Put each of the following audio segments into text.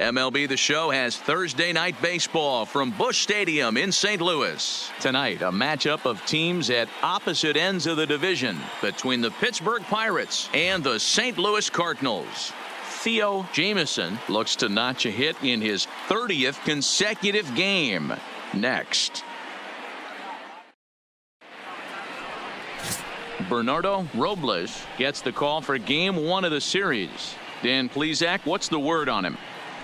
MLB The Show has Thursday night baseball from Busch Stadium in St. Louis. Tonight, a matchup of teams at opposite ends of the division between the Pittsburgh Pirates and the St. Louis Cardinals. Theo Jamieson looks to notch a hit in his 30th consecutive game. Next. Bernardo Robles gets the call for game 1 of the series. Dan Plesac, what's the word on him?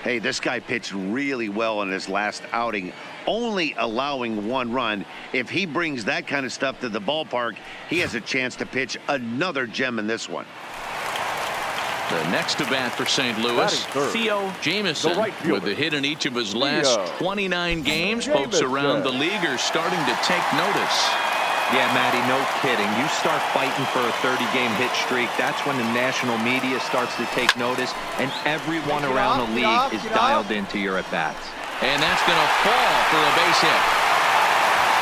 Hey, this guy pitched really well in his last outing, only allowing 1 run. If he brings that kind of stuff to the ballpark, he has a chance to pitch another gem in this one. The next to bat for St. Louis, Theo Jamieson, with a hit in each of his last 29 games. Folks around the league are starting to take notice. Yeah, Matty, no kidding. You start fighting for a 30-game hit streak, that's when the national media starts to take notice, and everyone around the league is dialed into your at-bats. And that's going to fall for a base hit.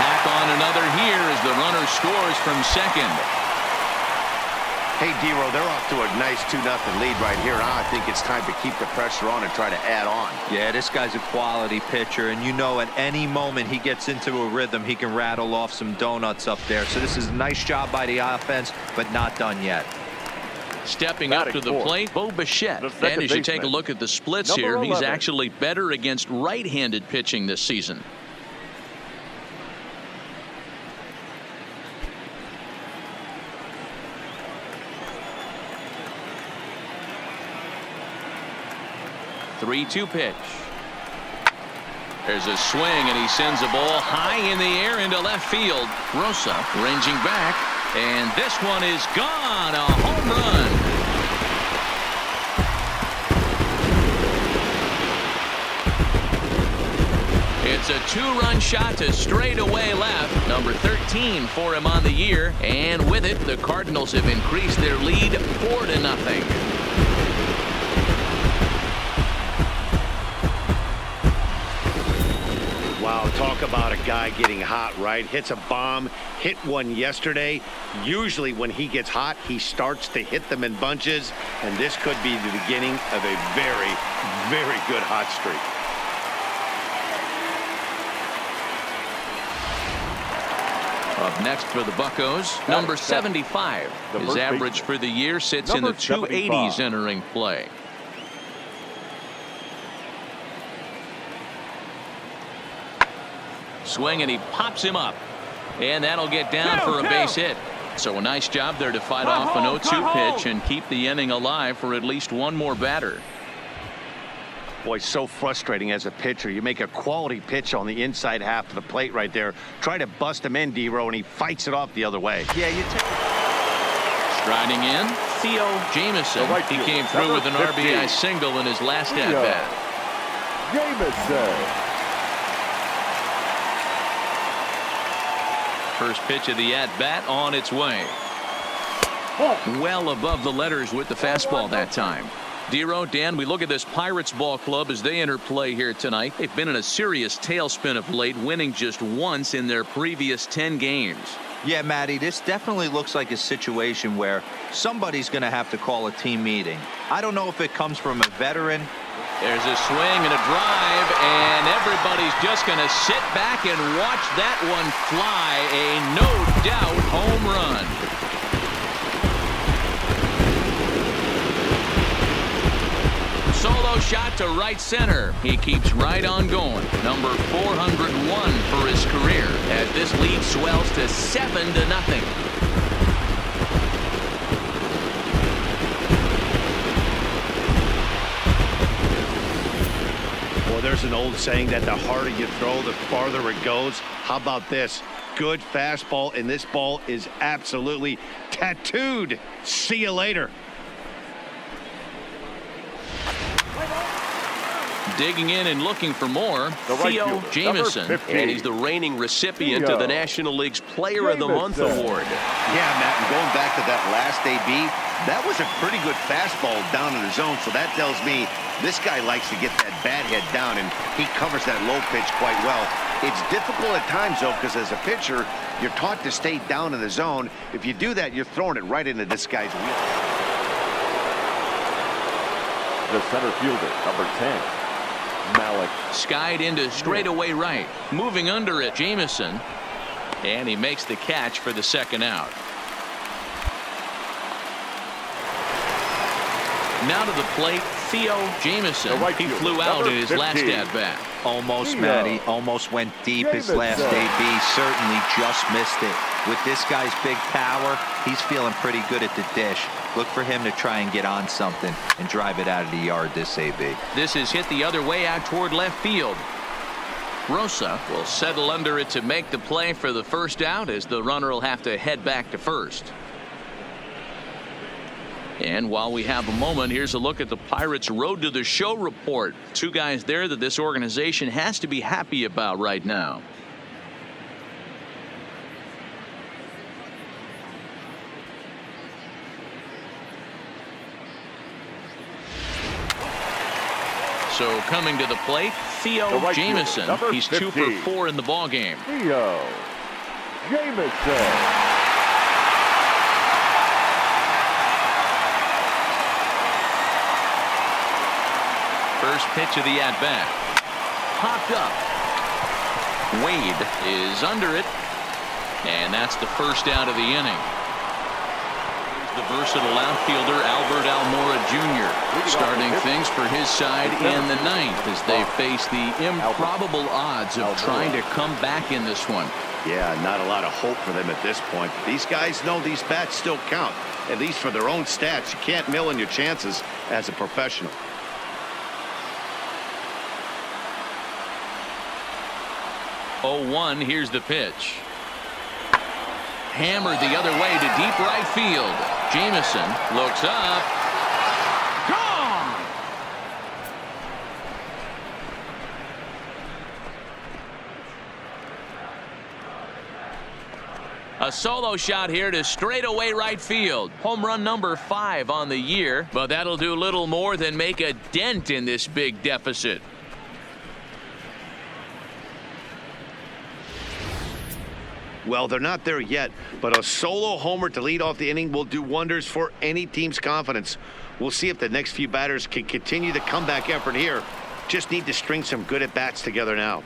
Tack on another here as the runner scores from second. Hey, D-Row, they're off to a nice 2-0 lead right here. Now I think it's time to keep the pressure on and try to add on. Yeah, this guy's a quality pitcher, and you know at any moment he gets into a rhythm, he can rattle off some donuts up there. So this is a nice job by the offense, but not done yet. Stepping up to the plate, Bo Bichette. And as you take a look at the splits here, he's actually better against right-handed pitching this season. Three-two pitch. There's a swing, and he sends a ball high in the air into left field. Rosa ranging back, and this one is gone. A home run. It's a 2-run shot to straightaway left. Number 13 for him on the year, and with it, the Cardinals have increased their lead 4-0. Wow, talk about a guy getting hot, right? Hits a bomb, hit one yesterday. Usually when he gets hot, he starts to hit them in bunches, and this could be the beginning of a very, very good hot streak. Up next for the Buccos, number 75. His average for the year sits in the 280s entering play. Swing, and he pops him up, and that'll get down for a base hit. So a nice job there to fight off an 0-2 pitch and keep the inning alive for at least one more batter. Boy, so frustrating as a pitcher. You make a quality pitch on the inside half of the plate right there. Try to bust him in, D-Row, and he fights it off the other way. Yeah, you take Striding in, Theo Jamieson. He came through with an RBI single in his last at-bat. Jamieson. First pitch of the at-bat on its way. Well above the letters with the fastball that time. D-Row, Dan, we look at this Pirates ball club as they enter play here tonight. They've been in a serious tailspin of late, winning just once in their previous 10 games. Yeah, Matty, this definitely looks like a situation where somebody's going to have to call a team meeting. I don't know if it comes from a veteran. There's a swing and a drive, and everybody's just going to sit back and watch that one fly. A no-doubt home run. Solo shot to right center. He keeps right on going. Number 401 for his career as this lead swells to 7-0. Well, there's an old saying that the harder you throw, the farther it goes. How about this? Good fastball, and this ball is absolutely tattooed. See you later. Digging in and looking for more, Theo Jamieson, and he's the reigning recipient of the National League's Player of the Month award. Yeah, Matt, and going back to that last AB, that was a pretty good fastball down in the zone, so that tells me this guy likes to get that bat head down, and he covers that low pitch quite well. It's difficult at times, though, because as a pitcher, you're taught to stay down in the zone. If you do that, you're throwing it right into this guy's wheel. The center fielder, number 10. Malik. Skied into straightaway right. Moving under it, Jamison. And he makes the catch for the second out. Now to the plate, Theo Jamison. He flew out in his last at-bat. Almost, Matty. Almost went deep his last AB. Certainly just missed it. With this guy's big power, he's feeling pretty good at the dish. Look for him to try and get on something and drive it out of the yard this AB. This is hit the other way out toward left field. Rosa will settle under it to make the play for the first out, as the runner will have to head back to first. And while we have a moment, here's a look at the Pirates' Road to the Show report. Two guys there that this organization has to be happy about right now. So coming to the plate, Theo Jamison. He's 2 for 4 in the ballgame. Theo Jamison. First pitch of the at-bat. Popped up. Wade is under it. And that's the first out of the inning. The versatile outfielder Albert Almora Jr. starting things for his side in the ninth as they face the improbable odds of trying to come back in this one. Yeah, not a lot of hope for them at this point. These guys know these bats still count, at least for their own stats. You can't mill in your chances as a professional. Oh, 1, here's the pitch. Hammered the other way to deep right field. Jamison looks up. Gone! A solo shot here to straightaway right field. Home run number 5 on the year, but that'll do little more than make a dent in this big deficit. Well, they're not there yet, but a solo homer to lead off the inning will do wonders for any team's confidence. We'll see if the next few batters can continue the comeback effort here. Just need to string some good at-bats together now.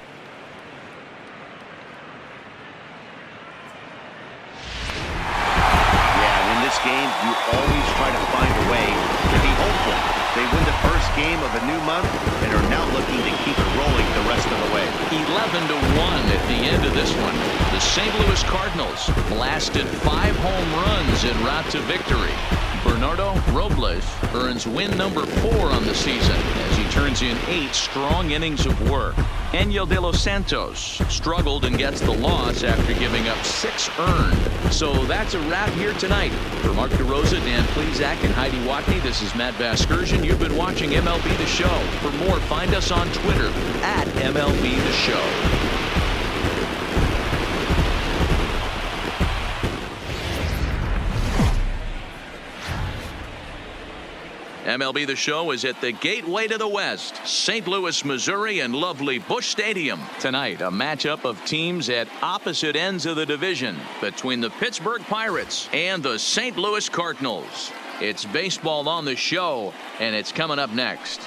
Yeah, and in this game, you always try to find a way to be hopeful. They win the first game of a new month and are now looking to keep it rolling the rest of the way. 11-1 at the end of this one. The St. Louis Cardinals blasted 5 home runs en route to victory. Bernardo Robles earns win number 4 on the season as he turns in 8 strong innings of work. Angel de los Santos struggled and gets the loss after giving up 6 earned. So that's a wrap here tonight. For Mark DeRosa, Dan Plesac, and Heidi Watney, this is Matt Vasgersian. You've been watching MLB The Show. For more, find us on Twitter at MLB The Show. MLB The Show is at the gateway to the West, St. Louis, Missouri, and lovely Busch Stadium. Tonight, a matchup of teams at opposite ends of the division between the Pittsburgh Pirates and the St. Louis Cardinals. It's baseball on the show, and it's coming up next.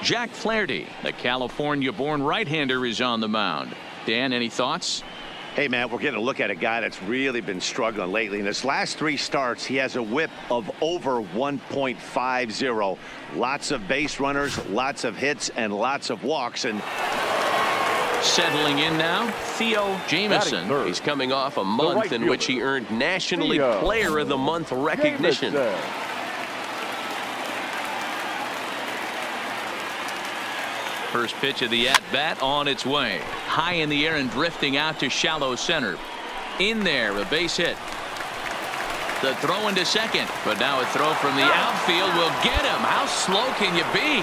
Jack Flaherty, the California-born right-hander, is on the mound. Dan, any thoughts? Hey, Matt, we're getting a look at a guy that's really been struggling lately. In his last 3 starts, he has a whip of over 1.50. Lots of base runners, lots of hits, and lots of walks. And settling in now, Theo Jamison. He's coming off a month in which he earned Nationally Player of the Month recognition. First pitch of the at-bat on its way. High in the air and drifting out to shallow center. In there, a base hit. The throw into second, but now a throw from the outfield will get him. How slow can you be?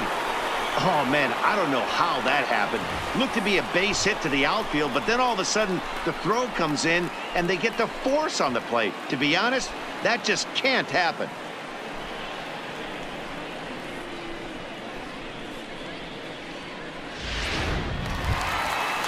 Oh, man, I don't know how that happened. Looked to be a base hit to the outfield, but then all of a sudden the throw comes in and they get the force on the plate. To be honest, that just can't happen.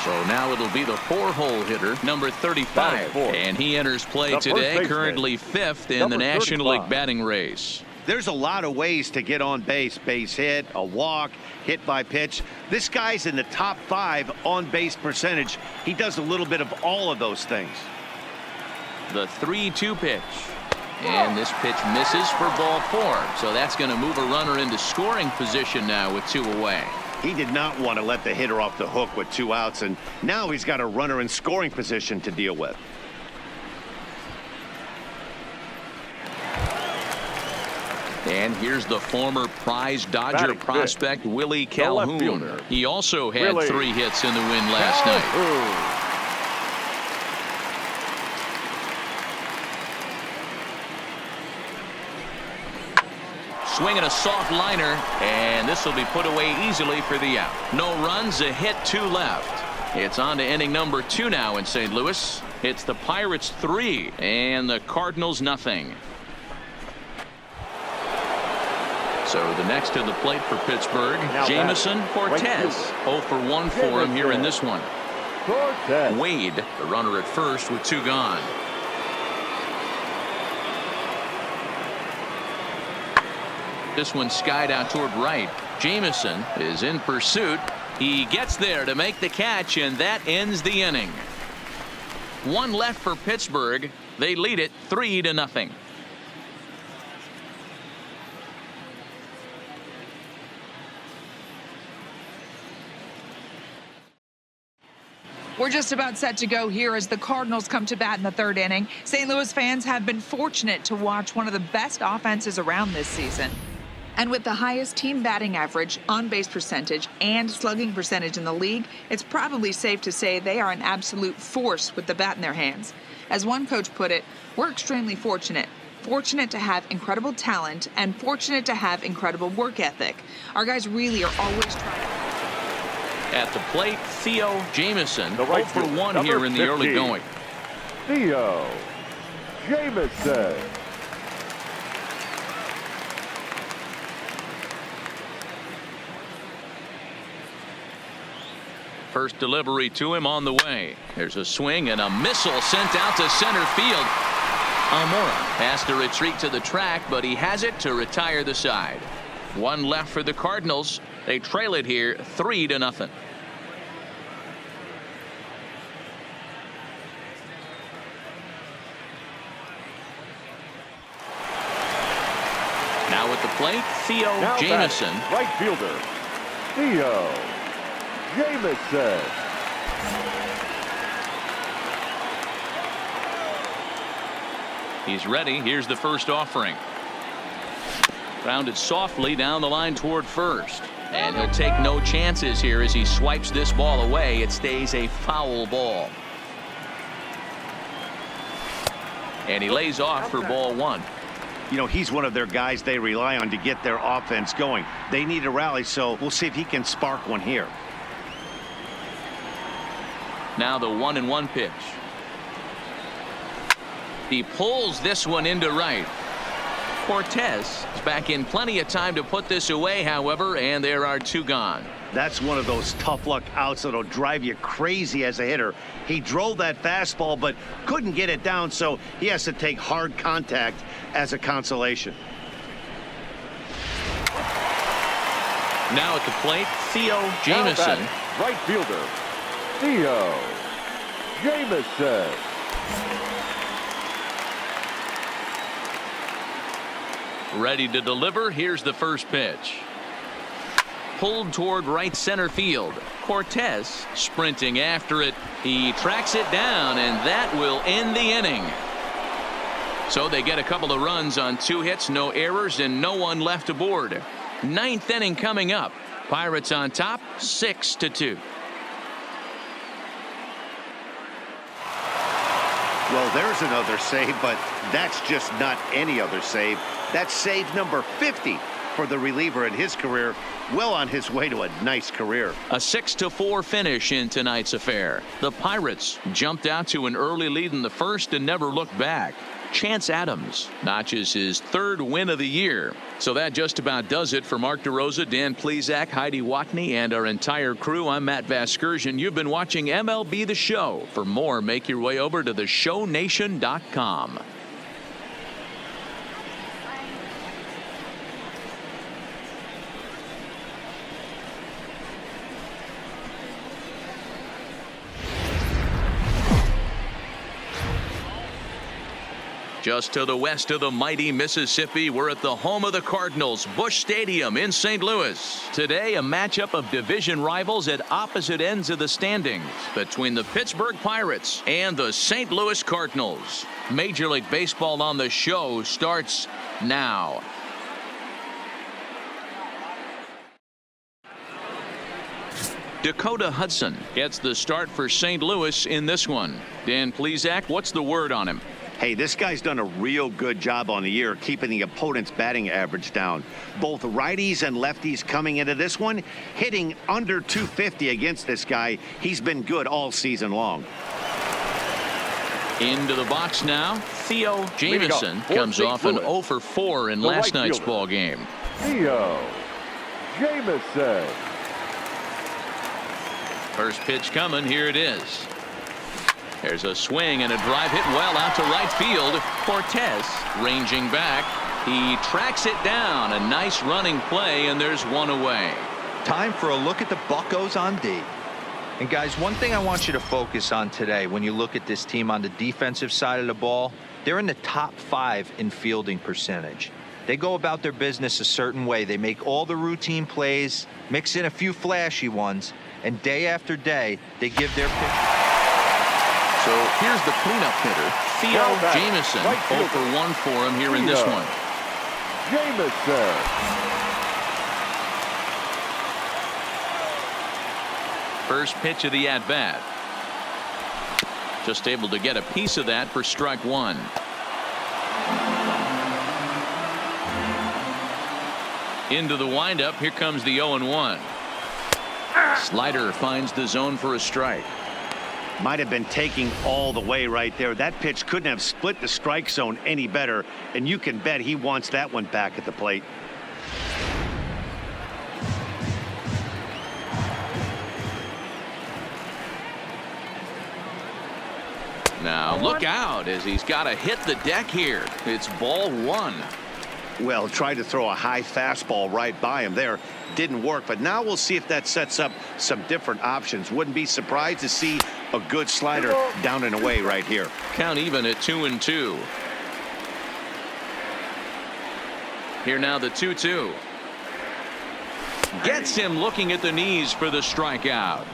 So now it'll be the 4-hole hitter, number 35. And he enters play today, currently 5th in the National League batting race. There's a lot of ways to get on base. Base hit, a walk, hit by pitch. This guy's in the top 5 on base percentage. He does a little bit of all of those things. The 3-2 pitch. And this pitch misses for ball 4. So that's going to move a runner into scoring position now with 2 away. He did not want to let the hitter off the hook with 2 outs, and now he's got a runner in scoring position to deal with. And here's the former prize Dodger prospect Willie Calhoun. He also had 3 hits in the win last night. Swinging a soft liner, and this will be put away easily for the out. No runs, a hit, 2 left. It's on to inning number 2 now in St. Louis. It's the Pirates 3 and the Cardinals nothing. So the next to the plate for Pittsburgh, Jamison Cortez. 0 for 1 for him here in this one. Wade, the runner at first with 2 gone. This one skied out toward right. Jamison is in pursuit. He gets there to make the catch, and that ends the inning. 1 left for Pittsburgh. They lead it 3-0. We're just about set to go here as the Cardinals come to bat in the 3rd inning. St. Louis fans have been fortunate to watch one of the best offenses around this season. And with the highest team batting average, on-base percentage, and slugging percentage in the league, it's probably safe to say they are an absolute force with the bat in their hands. As one coach put it, we're extremely fortunate. Fortunate to have incredible talent and fortunate to have incredible work ethic. Our guys really are always trying. At the plate, Theo Jamison, 0 for 1 here in the early going. Theo Jamison. First delivery to him on the way. There's a swing and a missile sent out to center field. Almora has to retreat to the track, but he has it to retire the side. 1 left for the Cardinals. They trail it here 3-0. Now at the plate, Theo Jamison. Right fielder, Theo Jamison. He's ready. Here's the first offering. Grounded softly down the line toward first. And he'll take no chances here as he swipes this ball away. It stays a foul ball. And he lays off for ball 1. You know, he's one of their guys they rely on to get their offense going. They need a rally, so we'll see if he can spark one here. Now the 1-1 pitch. He pulls this one into right. Cortez is back in plenty of time to put this away, however, and there are 2 gone. That's one of those tough luck outs that'll drive you crazy as a hitter. He drove that fastball but couldn't get it down, so he has to take hard contact as a consolation. Now at the plate, Theo Jamison. Right fielder, Theo Jamison. Ready to deliver. Here's the first pitch. Pulled toward right center field. Cortez sprinting after it. He tracks it down, and that will end the inning. So they get a couple of runs on 2 hits, no errors, and no one left aboard. 9th inning coming up. Pirates on top, 6-2. Well, there's another save, but that's just not any other save. That's save number 50 for the reliever in his career. Well on his way to a nice career. A 6-4 finish in tonight's affair. The Pirates jumped out to an early lead in the first and never looked back. Chance Adams notches his 3rd win of the year. So that just about does it for Mark DeRosa, Dan Plesac, Heidi Watney, and our entire crew. I'm Matt Vasgersian. You've been watching MLB The Show. For more, make your way over to theshownation.com. Just to the west of the mighty Mississippi, we're at the home of the Cardinals, Busch Stadium in St. Louis. Today, a matchup of division rivals at opposite ends of the standings between the Pittsburgh Pirates and the St. Louis Cardinals. Major League Baseball on the Show starts now. Dakota Hudson gets the start for St. Louis in this one. Dan Plesac, what's the word on him? Hey, this guy's done a real good job on the year keeping the opponent's batting average down. Both righties and lefties coming into this one, hitting under 250 against this guy. He's been good all season long. Into the box now, Theo Jamieson comes off an 0 for 4 in last night's ball game. Theo Jamieson. First pitch coming, here it is. There's a swing and a drive hit well out to right field. Cortez ranging back. He tracks it down. A nice running play, and there's one away. Time for a look at the Buccos on D. And guys, one thing I want you to focus on today when you look at this team on the defensive side of the ball, they're in the top 5 in fielding percentage. They go about their business a certain way. They make all the routine plays, mix in a few flashy ones, and day after day, they give their pitch. So here's the cleanup hitter, Theo Jamieson. 0 for 1 for him here in this one. Jamieson. First pitch of the at-bat. Just able to get a piece of that for strike 1. Into the windup. Here comes the 0-1. Slider finds the zone for a strike. Might have been taking all the way right there. That pitch couldn't have split the strike zone any better, and you can bet he wants that one back at the plate. Now look out as he's got to hit the deck here. It's ball 1. Well, tried to throw a high fastball right by him there. Didn't work, but now we'll see if that sets up some different options. Wouldn't be surprised to see a good slider down and away right here. Count even at 2-2. Here now the 2-2. Gets him looking at the knees for the strikeout.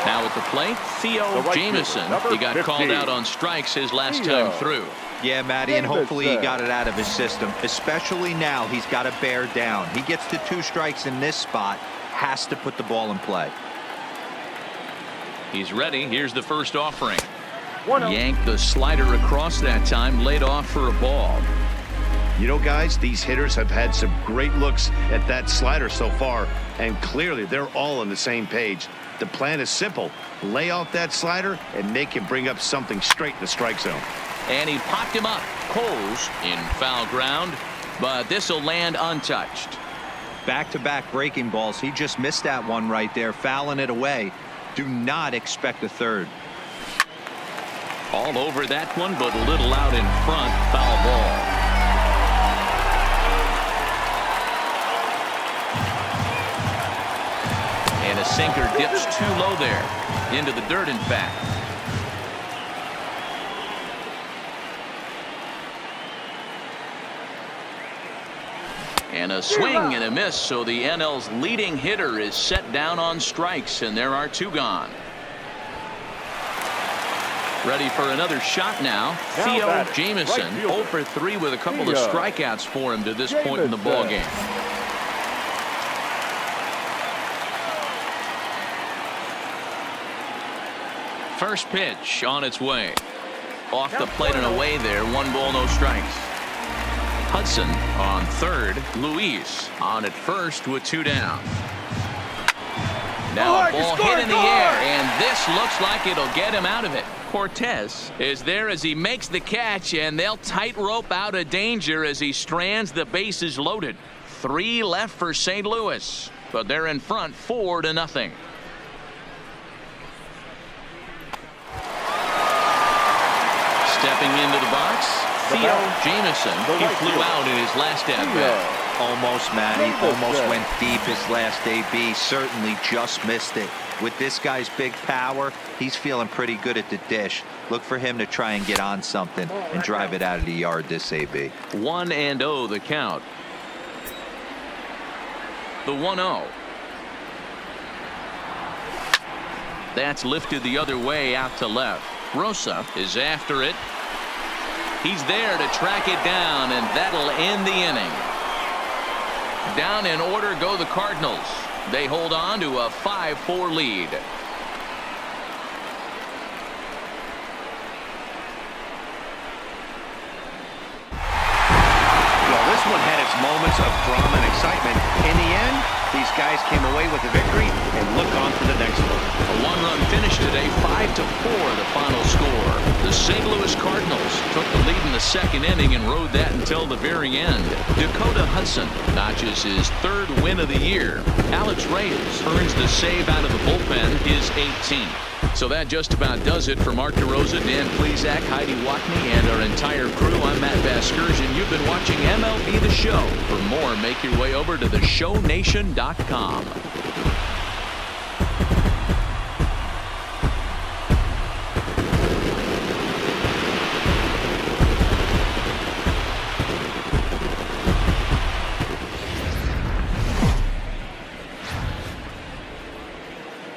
Now at the plate, Theo Jamieson. He got called out on strikes his last time through. Yeah, Matty, and hopefully he got it out of his system. Especially now, he's got to bear down. He gets to 2 strikes in this spot, has to put the ball in play. He's ready. Here's the first offering. Yanked the slider across that time, laid off for a ball. You know, guys, these hitters have had some great looks at that slider so far, and clearly they're all on the same page. The plan is simple. Lay off that slider and make him bring up something straight in the strike zone. And he popped him up. Coles in foul ground, but this will land untouched. Back-to-back breaking balls. He just missed that one right there, fouling it away. Do not expect a third. All over that one, but a little out in front. Foul ball. And a sinker dips too low there. Into the dirt, in fact. And a swing and a miss, so the NL's leading hitter is set down on strikes, and there are 2 gone. Ready for another shot now. Theo Jamieson, 0 for 3 with a couple of strikeouts for him to this point in the ballgame. First pitch on its way. Off the plate and away there. 1 ball, no strikes. Hudson on third. Luis on at first with 2 down. Now a ball hit in the air, and this This looks like it'll get him out of it. Cortez is there as he makes the catch, and they'll tightrope out of danger as he strands the bases loaded. 3 left for St. Louis, but they're in front 4-0. Stepping into the box, Theo Jamison. He flew out in his last at-bat. Almost, Matty. Almost went deep his last AB. Certainly just missed it. With this guy's big power, he's feeling pretty good at the dish. Look for him to try and get on something and drive it out of the yard this AB. 1-0 the count. The 1-0. That's lifted the other way out to left. Rosa is after it. He's there to track it down, and that'll end the inning. Down in order go the Cardinals. They hold on to a 5-4 lead. Well, this one had its moments of drama and excitement. In the end, these guys came away with the victory and look on to the next one. A 1-run finish today, 5-4 the final score. The St. Louis Cardinals took the lead in the second inning and rode that until the very end. Dakota Hudson notches his 3rd win of the year. Alex Reyes earns the save out of the bullpen, his 18th. So that just about does it for Mark DeRosa, Dan Plesac, Heidi Watney, and our entire crew. I'm Matt Vasgersian. You've been watching MLB The Show. For more, make your way over to theshownation.com.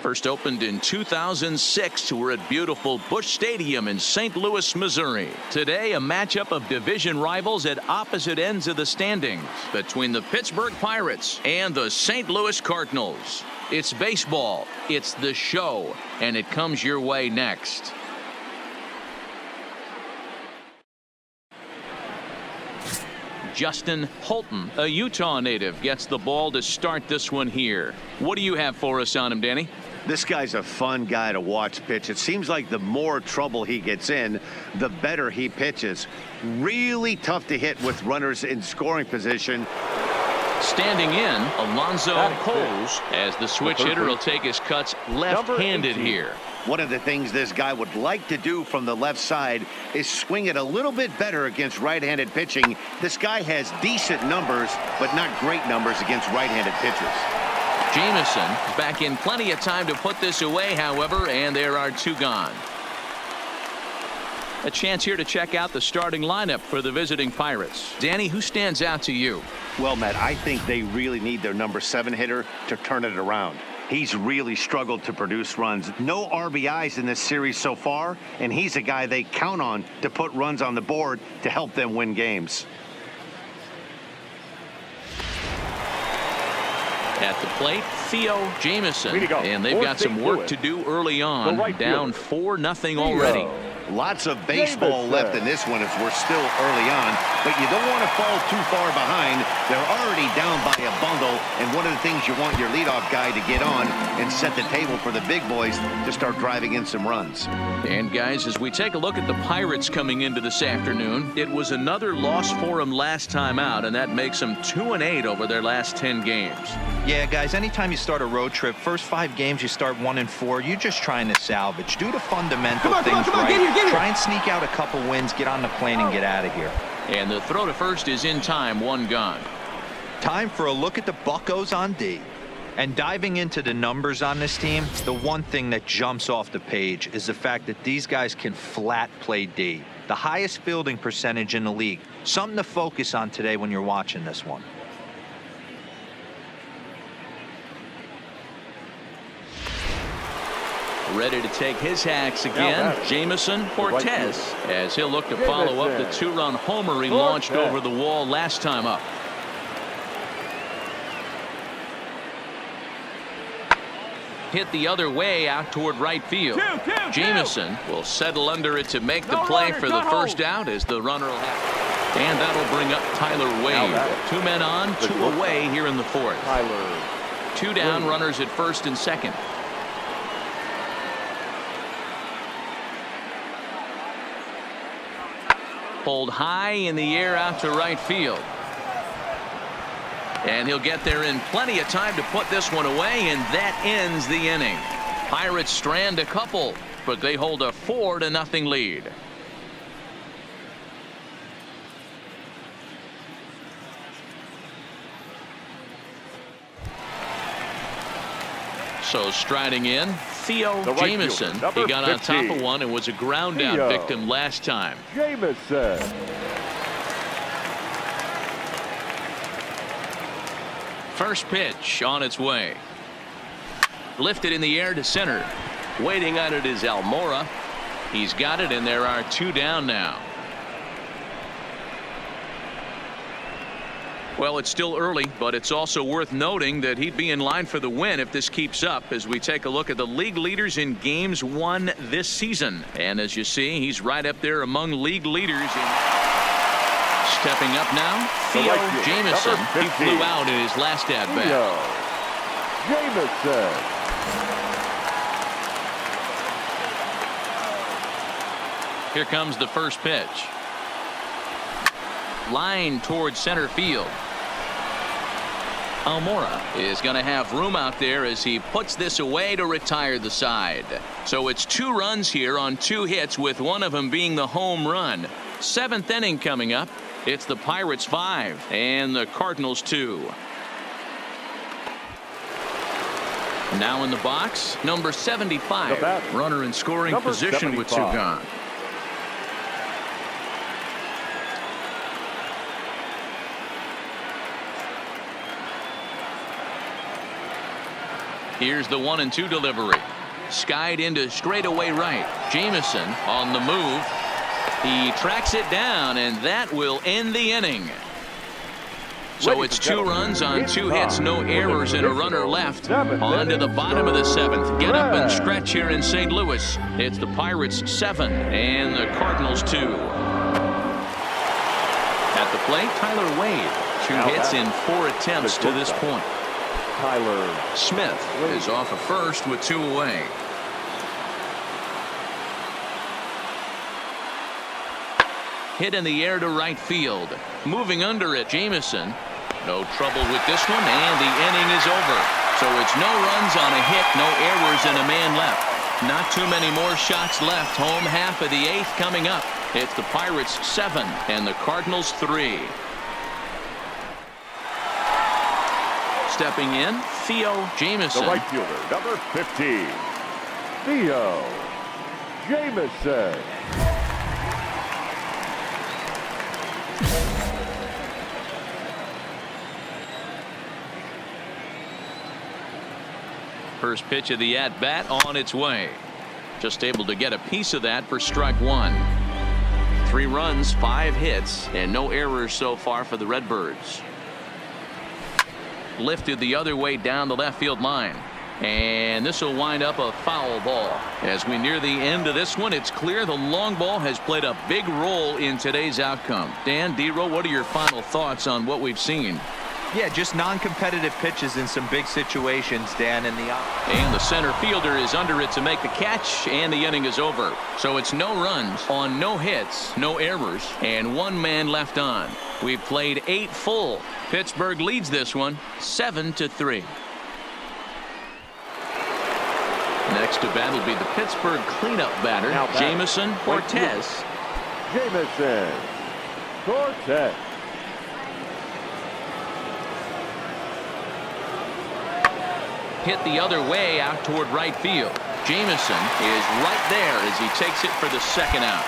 First opened in 2006. We're at beautiful Busch Stadium in St. Louis, Missouri. Today, a matchup of division rivals at opposite ends of the standings between the Pittsburgh Pirates and the St. Louis Cardinals. It's baseball, it's the show, and it comes your way next. Justin Holton, a Utah native, gets the ball to start this one here. What do you have for us on him, Danny? This guy's a fun guy to watch pitch. It seems like the more trouble he gets in, the better he pitches. Really tough to hit with runners in scoring position. Standing in, Alonzo Coles, as the switch hitter will take his cuts left-handed here. One of the things this guy would like to do from the left side is swing it a little bit better against right-handed pitching. This guy has decent numbers, but not great numbers against right-handed pitchers. Jamison back in plenty of time to put this away, however, and there are 2 gone. A chance here to check out the starting lineup for the visiting Pirates. Danny, who stands out to you? Well, Matt, I think they really need their number 7 hitter to turn it around. He's really struggled to produce runs. No RBIs in this series so far, and he's a guy they count on to put runs on the board to help them win games. At the plate, Theo Jamison, and they've got some work to do early on. Down 4-0 already. Lots of baseball left in this one as we're still early on, but you don't want to fall too far behind. They're already down by a bundle, and one of the things you want your leadoff guy to get on and set the table for the big boys to start driving in some runs. And guys, as we take a look at the Pirates coming into this afternoon, it was another loss for them last time out, and that makes them 2-8 over their last 10 games. Yeah, guys, anytime you start a road trip, first 5 games you start 1-4, you're just trying to salvage. Do the fundamental things right. Try and sneak out a couple wins, get on the plane, and get out of here. And the throw to first is in time, 1 gone. Time for a look at the Buccos on D. And diving into the numbers on this team, the one thing that jumps off the page is the fact that these guys can flat play D. The highest fielding percentage in the league. Something to focus on today when you're watching this one. Ready to take his hacks again. Jamison Cortez, as he'll look to follow up the 2-run homer he launched over the wall last time up. Hit the other way out toward right field. Jamison will settle under it to make the play for the first out as the runner will have. And that'll bring up Tyler Wade. 2 men on, 2 away here in the 4th. 2 down, runners at first and second. Pulled high in the air out to right field. And he'll get there in plenty of time to put this one away, and that ends the inning. Pirates strand a couple, but they hold a 4-0 lead. So striding in, Theo Jamison. He got on top of one and was a ground down victim last time. Jamison. First pitch on its way. Lifted in the air to center. Waiting on it is Almora. He's got it, and there are 2 down now. Well, it's still early, but it's also worth noting that he'd be in line for the win if this keeps up as we take a look at the league leaders in games won this season. And as you see, he's right up there among league leaders. Stepping up now, Theo Jamison. He flew out in his last at-bat. Jamison. Here comes the first pitch. Line towards center field. Almora is going to have room out there as he puts this away to retire the side. So it's 2 runs here on 2 hits, with one of them being the home run. 7th inning coming up. It's the Pirates 5 and the Cardinals 2. Now in the box, number 75. Runner in scoring position with 2 gone. Here's the 1-2 delivery. Skied into straightaway right. Jamison on the move. He tracks it down, and that will end the inning. So it's 2 runs on 2 hits, no errors, and a runner left. On to the bottom of the 7th. Get up and stretch here in St. Louis. It's the Pirates 7 and the Cardinals 2. At the plate, Tyler Wade. 2 hits in 4 attempts to this point. Tyler Smith is off of first with 2 away. Hit in the air to right field. Moving under it, Jamison. No trouble with this one, and the inning is over. So it's no runs on a hit, no errors, and a man left. Not too many more shots left. Home half of the 8th coming up. It's the Pirates 7 and the Cardinals 3. Stepping in, Theo Jamison. The right fielder, number 15. Theo Jamison. First pitch of the at-bat on its way. Just able to get a piece of that for strike 1. 3 runs, 5 hits, and no errors so far for the Redbirds. Lifted the other way down the left field line. And this will wind up a foul ball. As we near the end of this one, it's clear the long ball has played a big role in today's outcome. Dan, D-Row, what are your final thoughts on what we've seen? Yeah, just non-competitive pitches in some big situations, Dan, in the and the center fielder is under it to make the catch, and the inning is over. So it's no runs on no hits, no errors, and 1 man left on. We've played 8 full. Pittsburgh leads this one 7-3. Next to bat will be the Pittsburgh cleanup batter, Jamison Cortez. Jamison Cortez. Hit the other way out toward right field. Jamison is right there as he takes it for the 2nd out.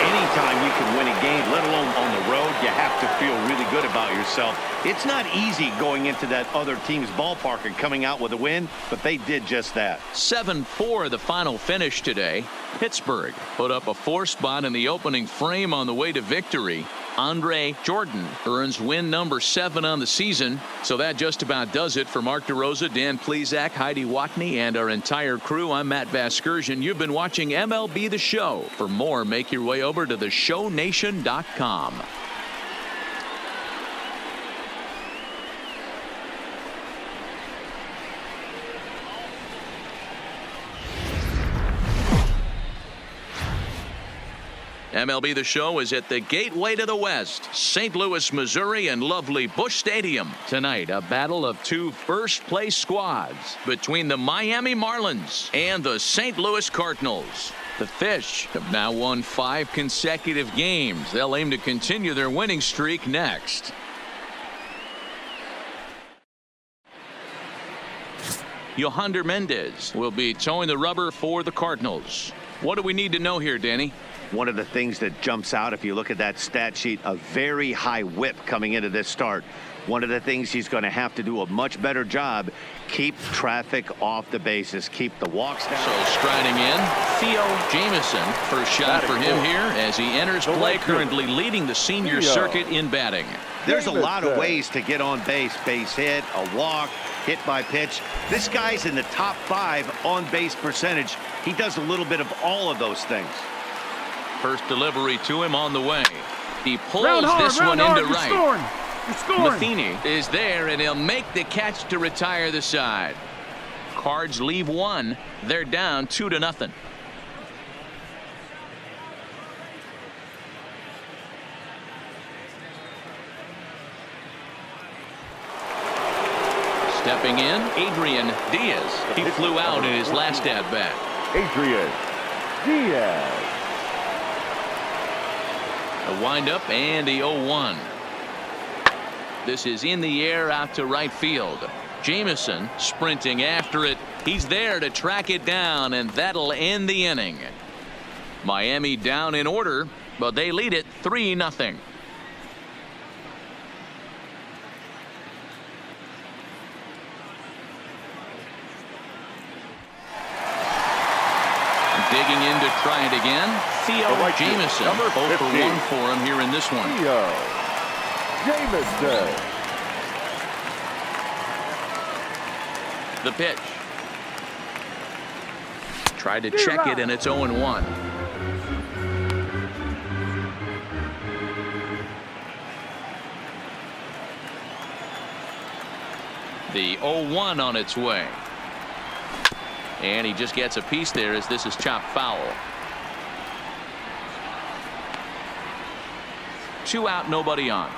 Anytime you can win a game, let alone on the road, you have to feel really good about yourself. It's not easy going into that other team's ballpark and coming out with a win, but they did just that. 7-4 the final finish today. Pittsburgh put up a 4 spot in the opening frame on the way to victory. Andre Jordan earns win number 7 on the season. So that just about does it for Mark DeRosa, Dan Plesac, Heidi Watney, and our entire crew. I'm Matt Vasgersian. You've been watching MLB The Show. For more, make your way over to theshownation.com. MLB The Show is at the gateway to the West, St. Louis, Missouri, and lovely Busch Stadium. Tonight, a battle of two first-place squads between the Miami Marlins and the St. Louis Cardinals. The Fish have now won 5 consecutive games. They'll aim to continue their winning streak next. Yohander Mendez will be towing the rubber for the Cardinals. What do we need to know here, Danny? One of the things that jumps out, if you look at that stat sheet, a very high whip coming into this start. One of the things he's going to have to do a much better job, keep traffic off the bases, keep the walks down. So striding in, Theo Jamison. First shot for him here as he enters play, currently leading the senior circuit in batting. There's a lot of ways to get on base. Base hit, a walk, hit by pitch. This guy's in the top 5 on base percentage. He does a little bit of all of those things. First delivery to him on the way. He pulls this one into right. Matheny is there, and he'll make the catch to retire the side. Cards leave 1. They're down 2-0. Stepping in, Adrian Diaz. He flew out in his last at-bat. Adrian Diaz. A windup and the 0-1. This is in the air out to right field. Jamison sprinting after it. He's there to track it down, and that'll end the inning. Miami down in order, but they lead it 3-0. Digging in to try it again. Theo Jamison. 0 for 1 for him here in this one. Theo Jamison. The pitch. Tried to check it, and it's 0-1. The 0-1 on its way. And he just gets a piece there as this is chopped foul. 2 out, nobody on.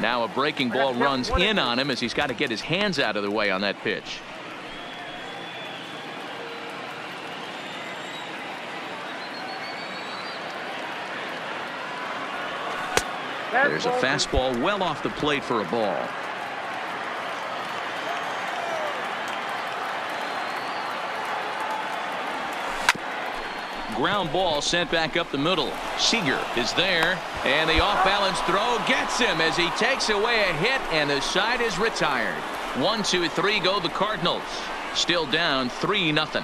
Now a breaking ball runs in on him as he's got to get his hands out of the way on that pitch. There's a fastball well off the plate for a ball. Ground ball sent back up the middle. Seager is there, and the off-balance throw gets him as he takes away a hit, and the side is retired. 1, 2, 3 go the Cardinals. Still down 3-0.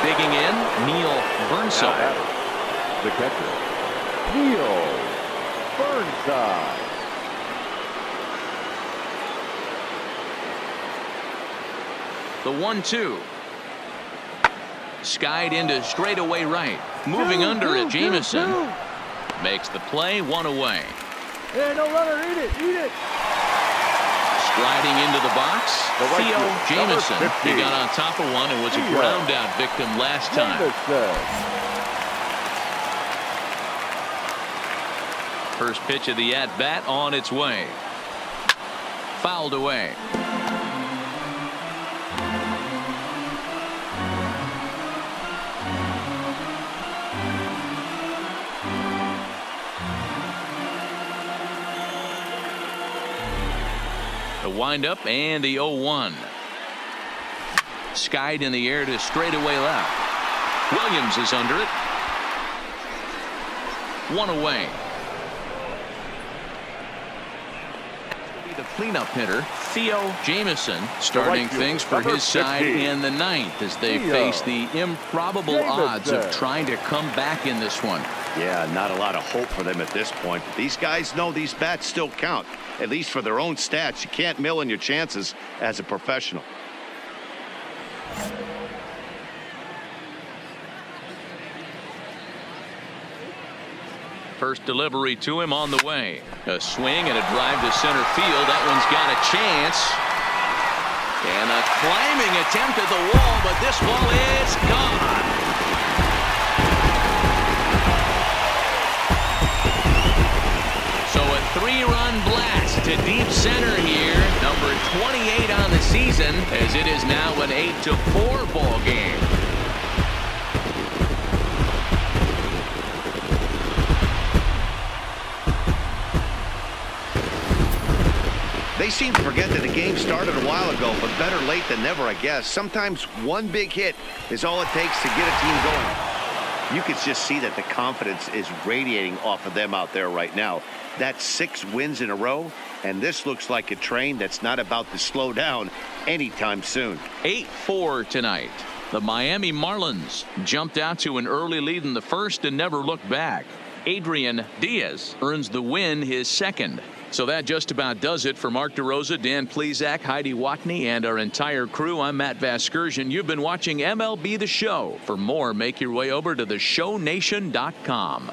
Digging in, Neil Burnside. The catcher, Neil Burnside. The 1-2. Skied into straightaway right. Moving under it, Jamison makes the play, 1 away. Hey, no runner, eat it, eat it. Striding into the box, Theo Jamison. He got on top of one and was a ground out victim last time. First pitch of the at-bat on its way. Fouled away. The windup and the 0-1. Skied in the air to straightaway left. Williams is under it. 1 away. The cleanup hitter, Theo Jamison, starting things for his side in the 9th as they face the improbable odds of trying to come back in this one. Yeah, not a lot of hope for them at this point. But these guys know these bats still count, at least for their own stats. You can't mill in your chances as a professional. First delivery to him on the way. A swing and a drive to center field. That one's got a chance. And a climbing attempt at the wall, but this ball is gone. So a 3-run blast to deep center here. Number 28 on the season, as it is now an 8-4 ball game. They seem to forget that the game started a while ago, but better late than never, I guess. Sometimes one big hit is all it takes to get a team going. You can just see that the confidence is radiating off of them out there right now. That's 6 wins in a row, and this looks like a train that's not about to slow down anytime soon. 8-4 tonight. The Miami Marlins jumped out to an early lead in the first and never looked back. Adrian Diaz earns the win, his second. So that just about does it for Mark DeRosa, Dan Plesac, Heidi Watney, and our entire crew. I'm Matt Vasgersian. You've been watching MLB The Show. For more, make your way over to theshownation.com.